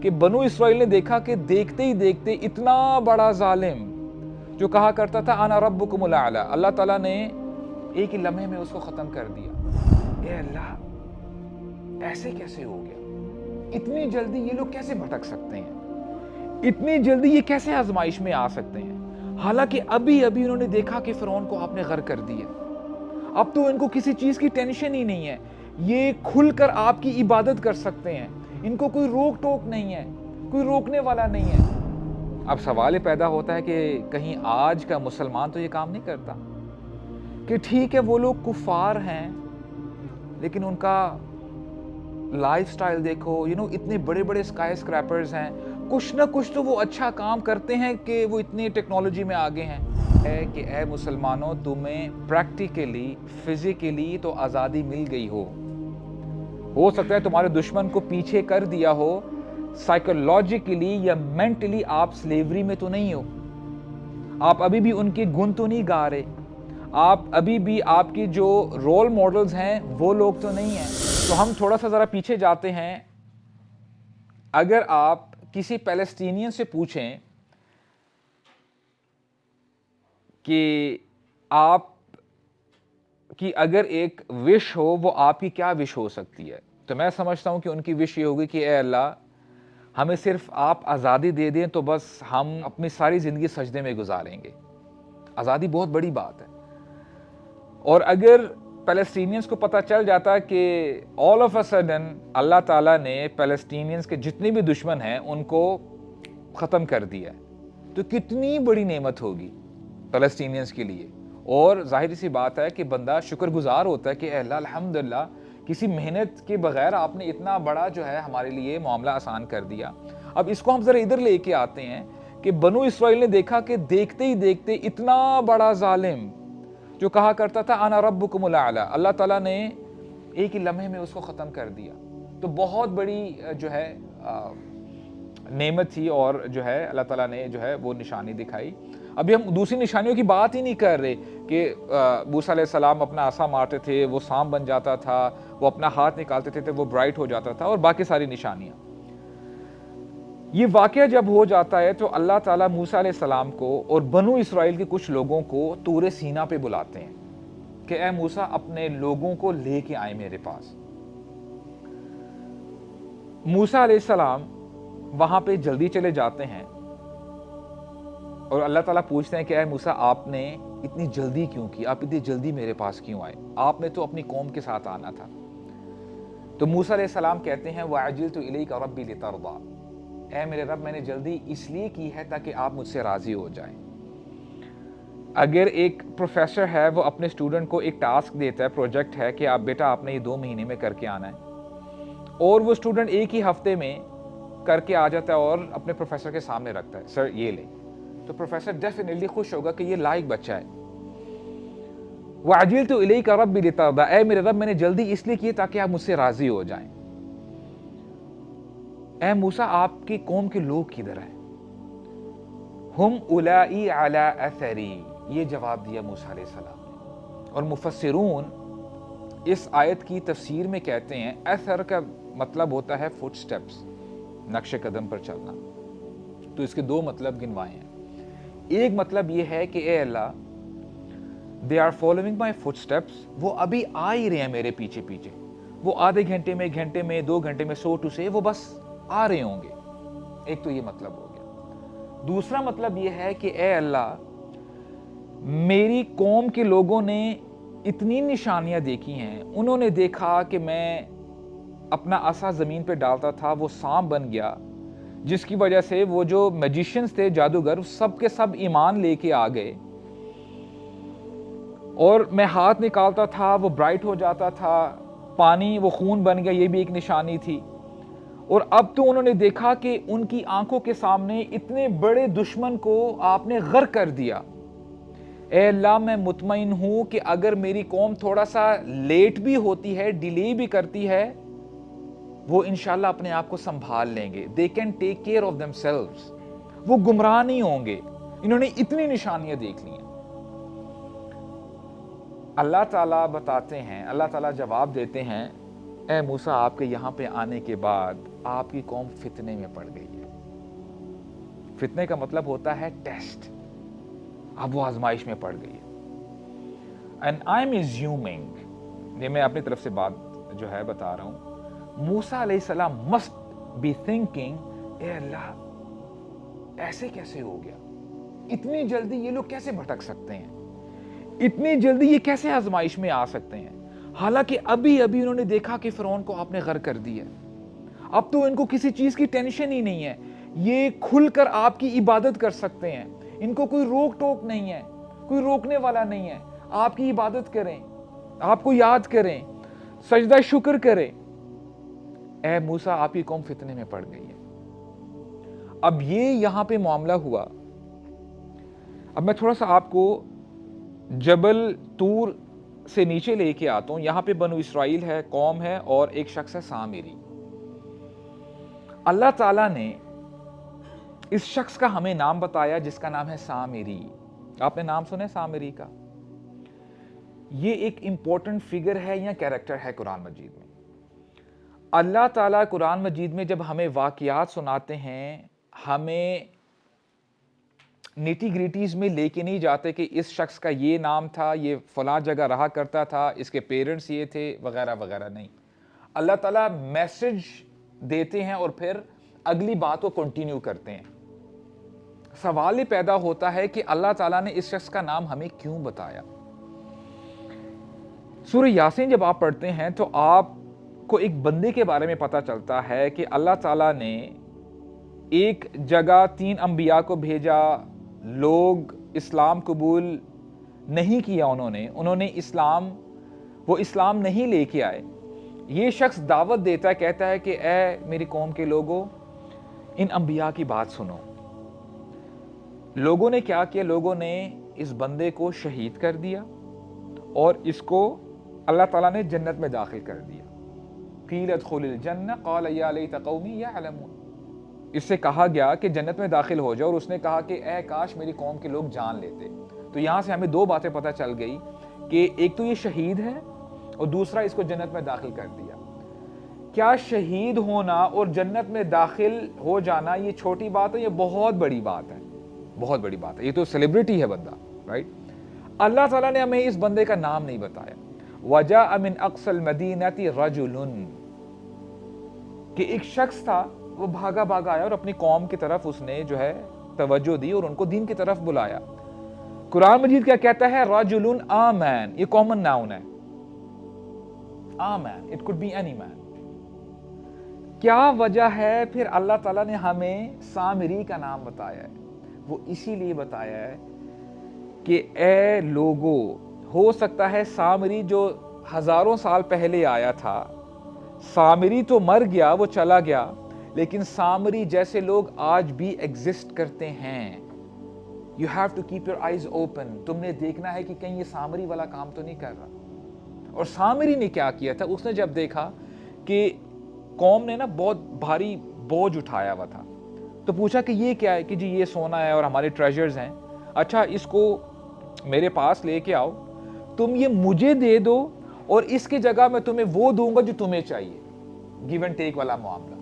کہ बनु इसराइल ने देखा कि देखते ही देखते इतना बड़ा जालिम जो कहा करता था आना रब्बुकुमुल आला, अल्लाह ताला ने एक ही लम्हे में उसको ख़त्म कर दिया। ए अल्लाह, ऐसे कैसे हो गया? इतनी जल्दी ये लोग कैसे भटक सकते हैं? इतनी जल्दी ये कैसे आजमाइश में आ सकते हैं? हालांकि अभी अभी उन्होंने देखा कि फ़िरौन को आपने गर्क कर दिया। अब तो इनको किसी चीज़ की टेंशन ही नहीं है, ये खुलकर आपकी इबादत कर सकते हैं, इनको कोई रोक टोक नहीं है, कोई रोकने वाला नहीं है। अब सवाल ये पैदा होता है कि कहीं आज का मुसलमान तो ये काम नहीं करता कि ठीक है वो लोग कुफार हैं लेकिन उनका लाइफस्टाइल देखो, इतने बड़े बड़े स्काई स्क्रैपर्स हैं, कुछ ना कुछ तो वो अच्छा काम करते हैं कि वो इतनी टेक्नोलॉजी में आगे हैं। है कि ए मुसलमानों, तुम्हें प्रैक्टिकली फिजिकली तो आज़ादी मिल गई हो सकता है तुम्हारे दुश्मन को पीछे कर दिया हो, साइकोलॉजिकली या मेंटली आप स्लेवरी में तो नहीं हो, आप अभी भी उनके गुण तो नहीं गा रहे, आप अभी भी आपकी जो रोल मॉडल्स हैं वो लोग तो नहीं हैं। तो हम थोड़ा सा ज़रा पीछे जाते हैं। अगर आप किसी पैलेस्टीनियन से पूछें कि आप कि अगर एक विश हो वो आपकी क्या विश हो सकती है, तो मैं समझता हूँ कि उनकी विश ये होगी कि ए अल्लाह, हमें सिर्फ आप आज़ादी दे दें तो बस हम अपनी सारी ज़िंदगी सजदे में गुजारेंगे। आज़ादी बहुत बड़ी बात है। और अगर पैलेस्टीनियंस को पता चल जाता कि ऑल ऑफ अ सडन अल्लाह ताला ने पैलेस्टीनियंस के जितने भी दुश्मन हैं उनको ख़त्म कर दिया, तो कितनी बड़ी नेमत होगी पैलेस्टीनियंस के लिए। और जाहिर सी बात है कि बंदा शुक्रगुजार होता है कि अल्लाह अल्हम्दुलिल्लाह, किसी मेहनत के बगैर आपने इतना बड़ा जो है हमारे लिए मामला आसान कर दिया। अब इसको हम ज़रा इधर लेके आते हैं कि बनु इसराइल ने देखा कि देखते ही देखते इतना बड़ा जालिम जो कहा करता था आना रब्बुकुमुल आला, अल्लाह ताला ने एक ही लम्हे में उसको ख़त्म कर दिया। तो बहुत बड़ी जो है नेमत थी और जो है अल्लाह ताला ने जो है वो निशानी दिखाई। अभी हम दूसरी निशानियों की बात ही नहीं कर रहे कि मूसा अलैहिस्सलाम अपना आसा मारते थे, वो सांप बन जाता था, वो अपना हाथ निकालते थे तो वो ब्राइट हो जाता था, और बाकी सारी निशानियां। ये वाक़या जब हो जाता है तो अल्लाह ताला मूसा अलैहिस्सलाम को और बनु इसराइल के कुछ लोगों को तूरे सीना पे बुलाते हैं कि ए मूसा, अपने लोगों को लेके आए मेरे पास। मूसा अलैहिस्सलाम वहां पे जल्दी चले जाते हैं और अल्लाह ताला पूछते हैं कि ए मूसा, आपने इतनी जल्दी क्यों की? आप इतनी जल्दी मेरे पास क्यों आए? आपने तो अपनी कौम के साथ आना था। तो मूसा अलैहिस्सलाम कहते हैं वअजिलतु इलैका रब्बी लितरदा, ए मेरे रब, मैंने जल्दी इसलिए की है ताकि आप मुझसे राजी हो जाएं। अगर एक प्रोफेसर है वो अपने स्टूडेंट को एक टास्क देता है, प्रोजेक्ट है कि आप बेटा आपने ये 2 महीने में करके आना है, और वो स्टूडेंट एक ही हफ्ते में करके आ जाता है और अपने प्रोफेसर के सामने रखता है, सर ये ले, तो प्रोफेसर डेफिनेटली खुश होगा कि ये लायक बच्चा है। वअजिलतु इलैका रब्बी लितरदा, ऐ मेरे रब, मैंने जल्दी इसलिए की ताकि आप मुझसे राजी हो जाएं। ऐ मूसा, आपकी कौम के लोग किधर हैं? हुम उलाई अला अथरी, ये जवाब दिया मूसा अलैहिस्सलाम ने। और मुफस्सिरून इस आयत की तफसीर में कहते हैं अथर का मतलब होता है फुटस्टेप्स, नक्शे कदम पर चलना। तो इसके 2 मतलब गिनवाए हैं। एक मतलब ये है कि ए Allah, they are following my footsteps, वो अभी आ ही रहे हैं मेरे पीछे पीछे, वो आधे घंटे में, घंटे में, 2 घंटे में, सो टू से वो बस आ रहे होंगे। एक तो ये मतलब हो गया। दूसरा मतलब ये है कि ए अल्लाह, मेरी कौम के लोगों ने इतनी निशानियां देखी हैं, उन्होंने देखा कि मैं अपना असा जमीन पे डालता था, वो सांप बन गया, जिसकी वजह से वो जो मैजिशियंस थे, जादूगर, सब के सब ईमान लेके आ गए, और मैं हाथ निकालता था वो ब्राइट हो जाता था, पानी वो खून बन गया, ये भी एक निशानी थी। और अब तो उन्होंने देखा कि उनकी आंखों के सामने इतने बड़े दुश्मन को आपने गर्क कर दिया। ए अल्लाह, मैं मुतमईन हूं कि अगर मेरी कौम थोड़ा सा लेट भी होती है, डिले भी करती है, वो इंशाल्लाह अपने आप को संभाल लेंगे। They can take care of themselves, वो गुमराह नहीं होंगे। इन्होंने इतनी निशानियां देख ली हैं। अल्लाह ताला जवाब देते हैं, ए मूसा, आपके यहाँ पे आने के बाद आपकी कौम फितने में पड़ गई है। फितने का मतलब होता है टेस्ट, अब वो आजमाइश में पड़ गई है। एंड आई एम एज्यूमिंग, ये मैं अपनी तरफ से बात जो है बता रहा हूं, मूसा अलैहिस्सलाम मस्ट बी थिंकिंग, ए अल्लाह ऐसे कैसे हो गया, इतनी जल्दी ये लोग कैसे भटक सकते हैं, इतनी जल्दी ये कैसे आजमाइश में आ सकते हैं, हालांकि अभी अभी उन्होंने देखा कि फिरौन को आपने गर्क कर दिया, अब तो इनको किसी चीज की टेंशन ही नहीं है, ये खुलकर आपकी इबादत कर सकते हैं, इनको कोई रोक टोक नहीं है, कोई रोकने वाला नहीं है, आपकी इबादत करें, आपको याद करें, सजदा शुक्र करें। ए मूसा, आपकी कौम फितने में पड़ गई है। अब ये यहां पे मामला हुआ। अब मैं थोड़ा सा आपको जबल तूर से नीचे लेके आता हूं। यहां पे बनु इसराइल है, कौम है, और एक शख्स है सामिरी। अल्लाह ताला ने इस शख्स का हमें नाम बताया जिसका नाम है सामिरी। आपने नाम सुने सामिरी का? ये एक इंपॉर्टेंट फिगर है या कैरेक्टर है कुरान मजीद में। अल्लाह ताला कुरान मजीद में जब हमें वाक़ियात सुनाते हैं, हमें निटी ग्रिटीज में लेके नहीं जाते कि इस शख्स का ये नाम था, ये फलां जगह रहा करता था, इसके पेरेंट्स ये थे, वगैरह वगैरह नहीं। अल्लाह ताला मैसेज देते हैं और फिर अगली बात को कंटिन्यू करते हैं। सवाल ये पैदा होता है कि अल्लाह ताला ने इस शख्स का नाम हमें क्यों बताया। सूरह यासीन जब आप पढ़ते हैं तो आपको एक बंदे के बारे में पता चलता है कि अल्लाह ताला ने एक जगह 3 अंबिया को भेजा, लोग इस्लाम कबूल नहीं किया, उन्होंने वो इस्लाम नहीं लेके आए। ये शख्स दावत देता है, कहता है कि ए मेरी कौम के लोगों, इन अंबिया की बात सुनो। लोगों ने क्या किया? लोगों ने इस बंदे को शहीद कर दिया और इसको अल्लाह ताला ने जन्नत में दाखिल कर दिया। क़ील उदख़ुलिल जन्नह क़ाल या लैत क़ौमी यअलमून। इससे कहा गया कि जन्नत में दाखिल हो जाओ, और उसने कहा कि ए काश मेरी कौम के लोग जान लेते। तो यहां से हमें 2 बातें पता चल गई कि एक तो ये शहीद है और दूसरा इसको जन्नत में दाखिल कर दिया। क्या शहीद होना और जन्नत में दाखिल हो जाना ये छोटी बात है? ये बहुत बड़ी बात है, बहुत बड़ी बात है। ये तो सेलिब्रिटी है बंदा, राइट? अल्लाह ताला ने हमें इस बंदे का नाम नहीं बताया। वजा मिन अक्सल मदीनती रजुलुन, कि एक शख्स था, वो भागा भागा आया और अपनी कौम की तरफ उसने जो है तवज्जो दी और उनको दीन की तरफ बुलाया। कुरान मजीद क्या कहता है? रजुलुन आमन। ये कॉमन नाउन है, आमन, it could be any man. क्या वजह है फिर अल्लाह ताला ने हमें सामिरी का नाम बताया है? वो इसीलिए बताया है कि ए लोगो, हो सकता है सामिरी जो हजारों साल पहले आया था, सामिरी तो मर गया, वो चला गया, लेकिन सामिरी जैसे लोग आज भी एग्जिस्ट करते हैं। You have to keep your eyes open. तुमने देखना है कि कहीं ये सामिरी वाला काम तो नहीं कर रहा। और सामिरी ने क्या किया था? उसने जब देखा कि कौम ने ना बहुत भारी बोझ उठाया हुआ था, तो पूछा कि ये क्या है? कि जी ये सोना है और हमारे ट्रेजर्स हैं। अच्छा, इसको मेरे पास लेके आओ, तुम ये मुझे दे दो और इसकी जगह मैं तुम्हें वो दूंगा जो तुम्हें चाहिए। गिव एंड टेक वाला मामला।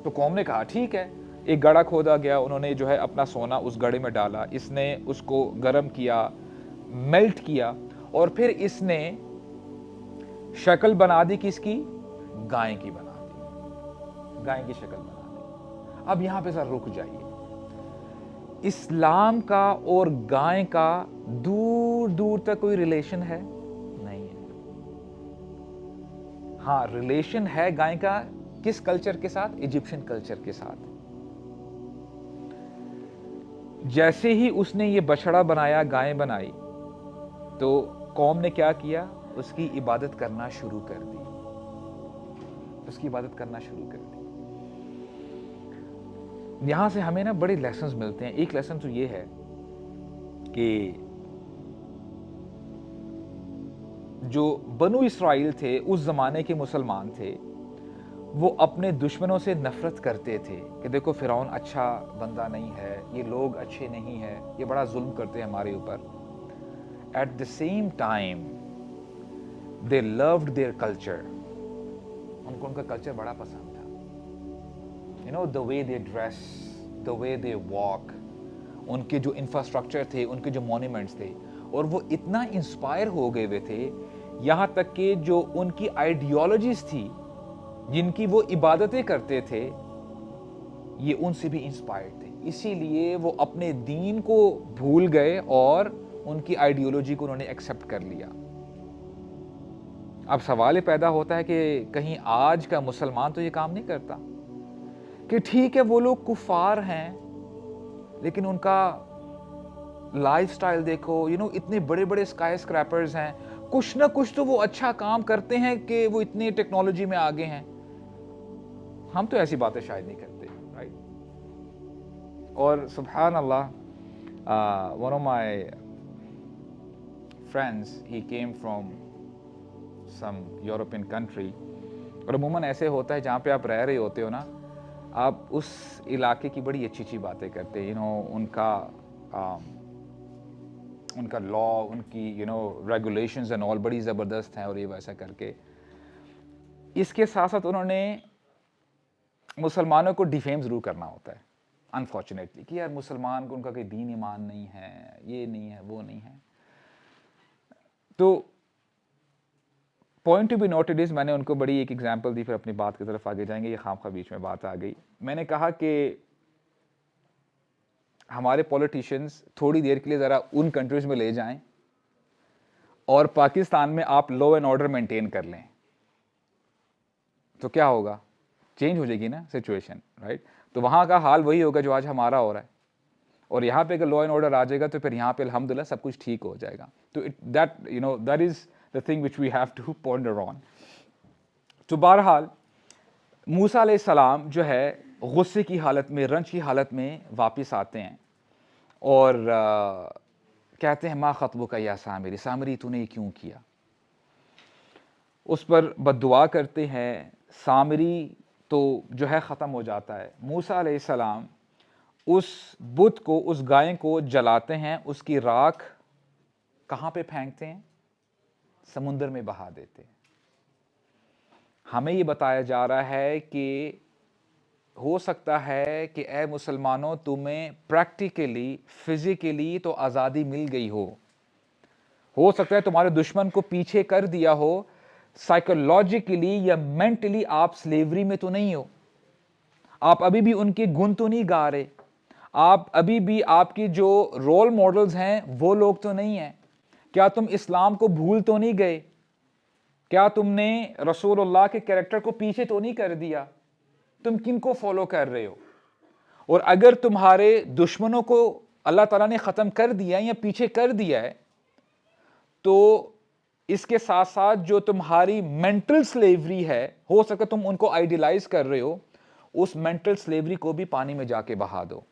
तो कौम ने कहा ठीक है। एक गड़ा खोदा गया, उन्होंने जो है अपना सोना उस गड़े में डाला, इसने उसको गर्म किया, मेल्ट किया, और फिर इसने शक्ल बना दी किसकी? गाय की बना दी, गाय की शक्ल बना दी। अब यहां पे सर रुक जाइए। इस्लाम का और गाय का दूर दूर तक कोई रिलेशन है? नहीं है। हाँ, रिलेशन है गाय का किस कल्चर के साथ? इजिप्शियन कल्चर के साथ। जैसे ही उसने ये बछड़ा बनाया, गाय बनाई, तो कौम ने क्या किया? उसकी इबादत करना शुरू कर दी, उसकी इबादत करना शुरू कर दी। यहां से हमें ना बड़े लेसन्स मिलते हैं। एक लेसन तो ये है कि जो बनु इसराइल थे, उस जमाने के मुसलमान थे, वो अपने दुश्मनों से नफरत करते थे कि देखो फिरौन अच्छा बंदा नहीं है, ये लोग अच्छे नहीं है, ये बड़ा जुल्म करते हैं हमारे ऊपर। At the same time they loved their culture. उनको उनका कल्चर बड़ा पसंद था। the way they dress, the way they walk, उनके जो इंफ्रास्ट्रक्चर थे, उनके जो मॉन्यूमेंट्स थे, और वो इतना इंस्पायर हो गए हुए थे, यहाँ तक कि जो उनकी आइडियोलॉजीज थी, जिनकी वो इबादतें करते थे, ये उनसे भी इंस्पायर्ड थे। इसीलिए वो अपने दीन को भूल गए और उनकी आइडियोलॉजी को उन्होंने एक्सेप्ट कर लिया। अब सवाल ये पैदा होता है कि कहीं आज का मुसलमान तो ये काम नहीं करता कि ठीक है वो लोग कुफार हैं, लेकिन उनका लाइफस्टाइल देखो, इतने बड़े बड़े स्काई स्क्रैपर्स हैं, कुछ ना कुछ तो वो अच्छा काम करते हैं कि वो इतनी टेक्नोलॉजी में आगे हैं। हम तो ऐसी बातें शायद नहीं करते, राइट। और सुभान अल्लाह, one of my friends, he came from some European country, और अमूमन ऐसे होता है जहाँ पे आप रह रहे होते हो ना, आप उस इलाके की बड़ी अच्छी अच्छी बातें करते हैं, उनका लॉ, उनकी रेगुलेशंस एंड ऑल बड़ी ज़बरदस्त हैं, और ये वैसा करके। इसके साथ साथ उन्होंने मुसलमानों को डिफेम ज़रूर करना होता है, अनफॉर्चुनेटली, कि यार मुसलमान को उनका कोई दीन ईमान नहीं है, ये नहीं है, वो नहीं है। तो point to be noted is, मैंने उनको बड़ी एक एग्जांपल दी, फिर अपनी बात की तरफ आगे जाएंगे, ये खामखा बीच में बात आ गई। मैंने कहा कि हमारे पॉलिटिशियंस थोड़ी देर के लिए ज़रा उन कंट्रीज़ में ले जाएं और पाकिस्तान में आप लॉ एंड ऑर्डर मेंटेन कर लें, तो क्या होगा? चेंज हो जाएगी ना सिचुएशन, राइट। तो वहाँ का हाल वही होगा जो आज हमारा हो रहा है, और यहाँ पे अगर लॉ एंड ऑर्डर आ जाएगा तो फिर यहाँ पे अल्हम्दुलिल्लाह सब कुछ ठीक हो जाएगा। तो that is the thing which we have to ponder on. तो बहरहाल मूसा अलैहिस्सलाम जो है गुस्से की हालत में, रंज की हालत में वापस आते हैं और कहते हैं, मा खतबुका या सामरी, सामरी तूने ये क्यों किया? उस पर बद्दुआ करते हैं, सामरी तो जो है ख़त्म हो जाता है। मूसा अलैहिस्सलाम उस बुत को, उस गाय को जलाते हैं, उसकी राख कहाँ पे फेंकते हैं? समुंदर में बहा देते हैं। हमें ये बताया जा रहा है कि हो सकता है कि ए मुसलमानों, तुम्हें प्रैक्टिकली, फिजिकली तो आज़ादी मिल गई हो सकता है तुम्हारे दुश्मन को पीछे कर दिया हो, साइकोलॉजिकली या मेंटली आप स्लेवरी में तो नहीं हो, आप अभी भी उनके गुण तो नहीं गा रहे, आप अभी भी, आपकी जो रोल मॉडल्स हैं वो लोग तो नहीं हैं। क्या तुम इस्लाम को भूल तो नहीं गए? क्या तुमने रसूलुल्लाह के कैरेक्टर को पीछे तो नहीं कर दिया? तुम किन को फॉलो कर रहे हो? और अगर तुम्हारे दुश्मनों को अल्लाह ताला ने ख़त्म कर दिया या पीछे कर दिया है, तो इसके साथ साथ जो तुम्हारी मेंटल स्लेवरी है, हो सकता तुम उनको आइडियलाइज कर रहे हो, उस मेंटल स्लेवरी को भी पानी में जाके बहा दो।